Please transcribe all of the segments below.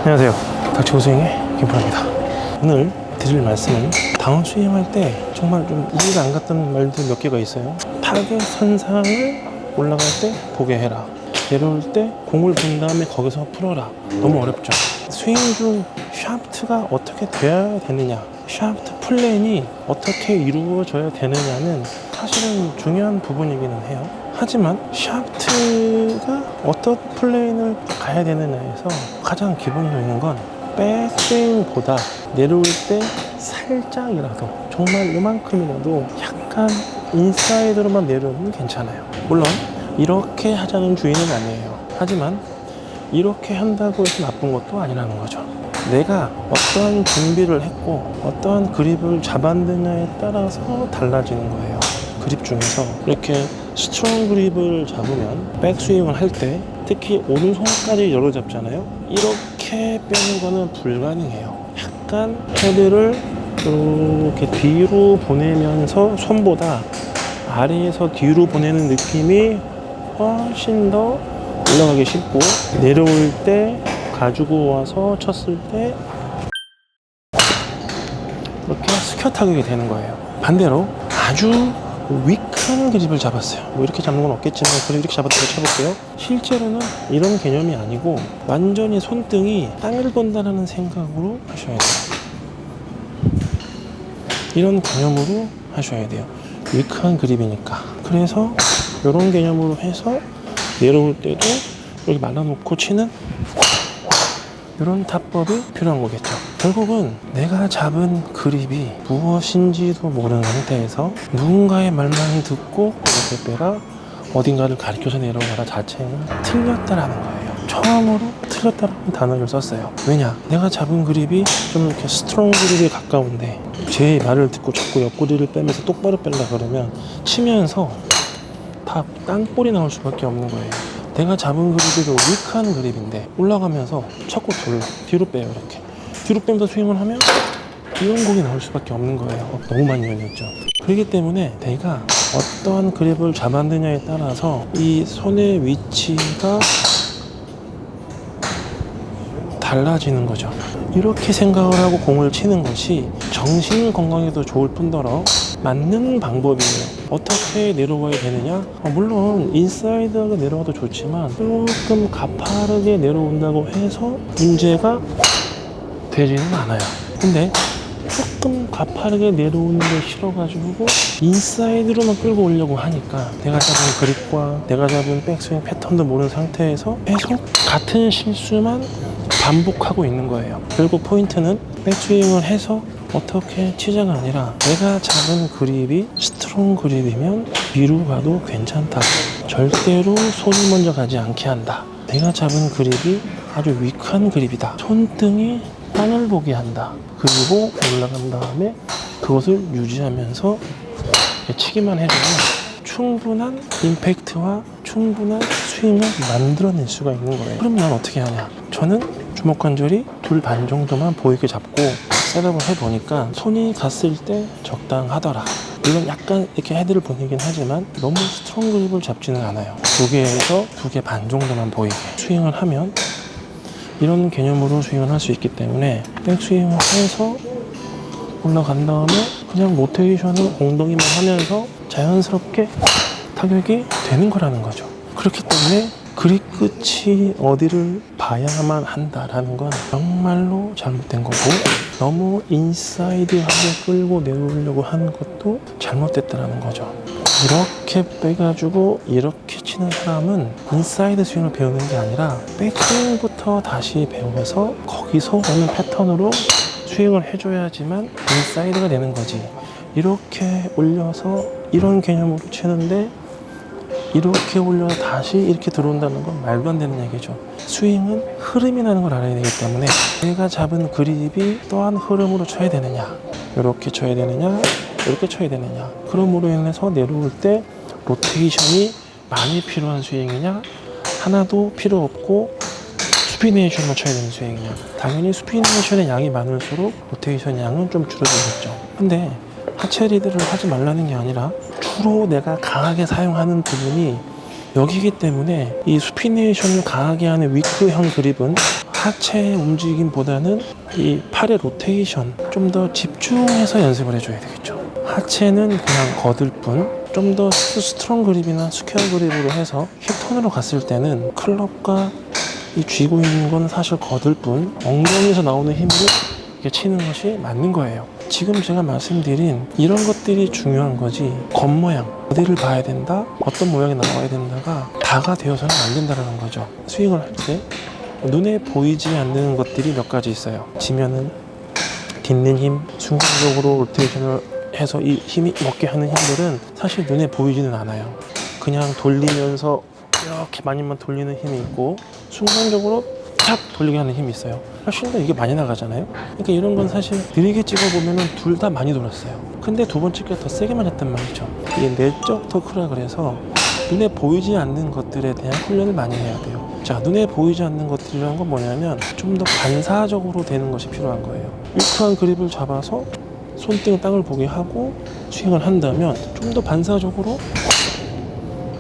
안녕하세요, 닥치고 스윙의 김프로입니다. 오늘 드릴 말씀은 다운 스윙할 때 정말 좀 이해가 안 갔던 말들 몇 개가 있어요. 타겟 선상을 올라갈 때 보게 해라, 내려올 때 공을 본 다음에 거기서 풀어라. 너무 어렵죠. 스윙 중 샤프트가 어떻게 돼야 되느냐, 샤프트 플랜이 어떻게 이루어져야 되느냐는 사실은 중요한 부분이기는 해요. 하지만 샤프트가 어떤 플레인을 가야 되느냐에서 가장 기본적인 건 백스윙보다 내려올 때 살짝이라도, 정말 요만큼이라도 약간 인사이드로만 내려오면 괜찮아요. 물론 이렇게 하자는 주의는 아니에요. 하지만 이렇게 한다고 해서 나쁜 것도 아니라는 거죠. 내가 어떠한 준비를 했고 어떠한 그립을 잡았느냐에 따라서 달라지는 거예요. 그립 중에서 이렇게 스트롱 그립을 잡으면 백스윙을 할 때 특히 오른손까지 열어 잡잖아요. 이렇게 빼는 거는 불가능해요. 약간 헤드를 이렇게 뒤로 보내면서 손보다 아래에서 뒤로 보내는 느낌이 훨씬 더 올라가기 쉽고, 내려올 때 가지고 와서 쳤을 때 이렇게 스퀘어 타격이 되는 거예요. 반대로 아주 위크한 그립을 잡았어요. 뭐 이렇게 잡는 건 없겠지만 그래 이렇게 잡았다고 쳐볼게요. 실제로는 이런 개념이 아니고 완전히 손등이 땅을 본다는 생각으로 하셔야 돼요. 이런 개념으로 하셔야 돼요. 위크한 그립이니까. 그래서 이런 개념으로 해서 내려올 때도 이렇게 말아놓고 치는 이런 타법이 필요한 거겠죠. 결국은 내가 잡은 그립이 무엇인지도 모르는 상태에서 누군가의 말만 듣고 이렇게 빼라, 어딘가를 가리켜서 내려가라 자체는 틀렸다라는 거예요. 처음으로 틀렸다라는 단어를 썼어요. 왜냐? 내가 잡은 그립이 좀 이렇게 스트롱 그립에 가까운데 제 말을 듣고 자꾸 옆구리를 빼면서 똑바로 빼려고 그러면 치면서 다 땅볼이 나올 수밖에 없는 거예요. 내가 잡은 그립이 좀 위크한 그립인데 올라가면서 자꾸 뒤로 빼요. 이렇게 뒤로 빼면서 스윙을 하면 이런 공이 나올 수밖에 없는 거예요. 너무 많이 열렸죠. 그렇기 때문에 내가 어떠한 그립을 잡았느냐에 따라서 이 손의 위치가 달라지는 거죠. 이렇게 생각을 하고 공을 치는 것이 정신 건강에도 좋을 뿐더러 맞는 방법이에요. 어떻게 내려와야 되느냐? 물론 인사이드가 내려와도 좋지만 조금 가파르게 내려온다고 해서 문제가 되지는 않아요. 근데 조금 가파르게 내려오는 게 싫어가지고 인사이드로만 끌고 오려고 하니까 내가 잡은 그립과 내가 잡은 백스윙 패턴도 모르는 상태에서 계속 같은 실수만 반복하고 있는 거예요. 결국 포인트는 백스윙을 해서 어떻게 치자가 아니라 내가 잡은 그립이 스트롱 그립이면 위로 가도 괜찮다. 절대로 손이 먼저 가지 않게 한다. 내가 잡은 그립이 아주 위크한 그립이다. 손등이 땅을 보게 한다. 그리고 올라간 다음에 그것을 유지하면서 치기만 해주면 충분한 임팩트와 충분한 스윙을 만들어낼 수가 있는 거예요. 그럼 난 어떻게 하냐? 저는 주먹 관절이 2반 정도만 보이게 잡고 셋업을 해보니까 손이 갔을 때 적당하더라. 물론 약간 이렇게 헤드를 보내긴 하지만 너무 스트롱 그립을 잡지는 않아요. 2개에서 2개 반 정도만 보이게 스윙을 하면 이런 개념으로 스윙을 할 수 있기 때문에 백스윙을 해서 올라간 다음에 그냥 로테이션을 엉덩이만 하면서 자연스럽게 타격이 되는 거라는 거죠. 그렇기 때문에 그립 끝이 어디를 봐야만 한다라는 건 정말로 잘못된 거고, 너무 인사이드하게 끌고 내려오려고 하는 것도 잘못됐다라는 거죠. 이렇게 빼가지고 이렇게 치는 사람은 인사이드 스윙을 배우는 게 아니라 백스윙부터 다시 배워서 거기서 오는 패턴으로 스윙을 해줘야지만 인사이드가 되는 거지. 이렇게 올려서 이런 개념으로 치는데 이렇게 올려서 다시 이렇게 들어온다는 건 말도 안 되는 얘기죠. 스윙은 흐름이 나는 걸 알아야 되기 때문에 내가 잡은 그립이 또한 흐름으로 쳐야 되느냐, 이렇게 쳐야 되느냐, 이렇게 쳐야 되느냐, 그럼으로 인해서 내려올 때 로테이션이 많이 필요한 스윙이냐, 하나도 필요 없고 스피네이션만 쳐야 되는 스윙이냐. 당연히 스피네이션의 양이 많을수록 로테이션 양은 좀 줄어들겠죠. 근데 하체 리드를 하지 말라는 게 아니라 주로 내가 강하게 사용하는 부분이 여기기 때문에 이 스피네이션을 강하게 하는 위크형 그립은 하체 움직임보다는 이 팔의 로테이션 좀 더 집중해서 연습을 해줘야 되겠죠. 하체는 그냥 거들 뿐, 좀 더 스트롱 그립이나 스퀘어 그립으로 해서 힙톤으로 갔을 때는 클럽과 이 쥐고 있는 건 사실 거들 뿐, 엉덩이에서 나오는 힘으로 이렇게 치는 것이 맞는 거예요. 지금 제가 말씀드린 이런 것들이 중요한 거지, 겉모양, 어디를 봐야 된다, 어떤 모양이 나와야 된다가 다가 되어서는 안 된다는 거죠. 스윙을 할 때 눈에 보이지 않는 것들이 몇 가지 있어요. 지면은 딛는 힘, 순간적으로 로테이션을 해서 이 힘이 먹게 하는 힘들은 사실 눈에 보이지는 않아요. 그냥 돌리면서 이렇게 많이만 돌리는 힘이 있고, 순간적으로 탁 돌리게 하는 힘이 있어요. 훨씬 더 이게 많이 나가잖아요. 그러니까 이런 건 사실 느리게 찍어보면 둘 다 많이 돌았어요. 근데 두 번째 게 더 세게 맞았단 말이죠. 이게 내적 토크라 그래서 눈에 보이지 않는 것들에 대한 훈련을 많이 해야 돼요. 자, 눈에 보이지 않는 것들이라는 건 뭐냐면 좀 더 반사적으로 되는 것이 필요한 거예요. 유크한 그립을 잡아서 손등 땅을 보게 하고 스윙을 한다면 좀 더 반사적으로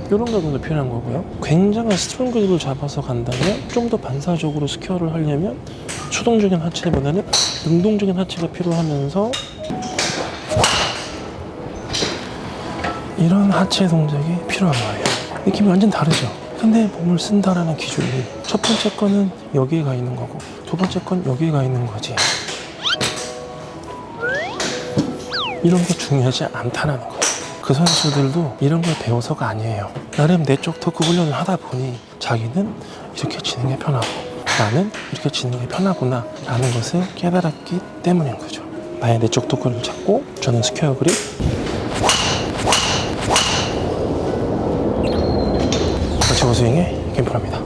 이런 각도도 필요한 거고요. 굉장한 스트롱 그립을 잡아서 간다면 좀 더 반사적으로 스퀘어를 하려면 수동적인 하체보다는 능동적인 하체가 필요하면서 이런 하체 동작이 필요한 거예요. 느낌이 완전 다르죠. 근데 몸을 쓴다라는 기준이 첫 번째 거는 여기에 가 있는 거고, 두 번째 건 여기에 가 있는 거지. 이런 게 중요하지 않다는 거예요. 그 선수들도 이런 걸 배워서가 아니에요. 나름 내적 토크 훈련을 하다 보니 자기는 이렇게 치는 게 편하고 나는 이렇게 치는 게 편하구나 라는 것을 깨달았기 때문인 거죠. 나의 내적 토크를 찾고 저는 스퀘어 그립, 거치고 스윙의 김프로입니다.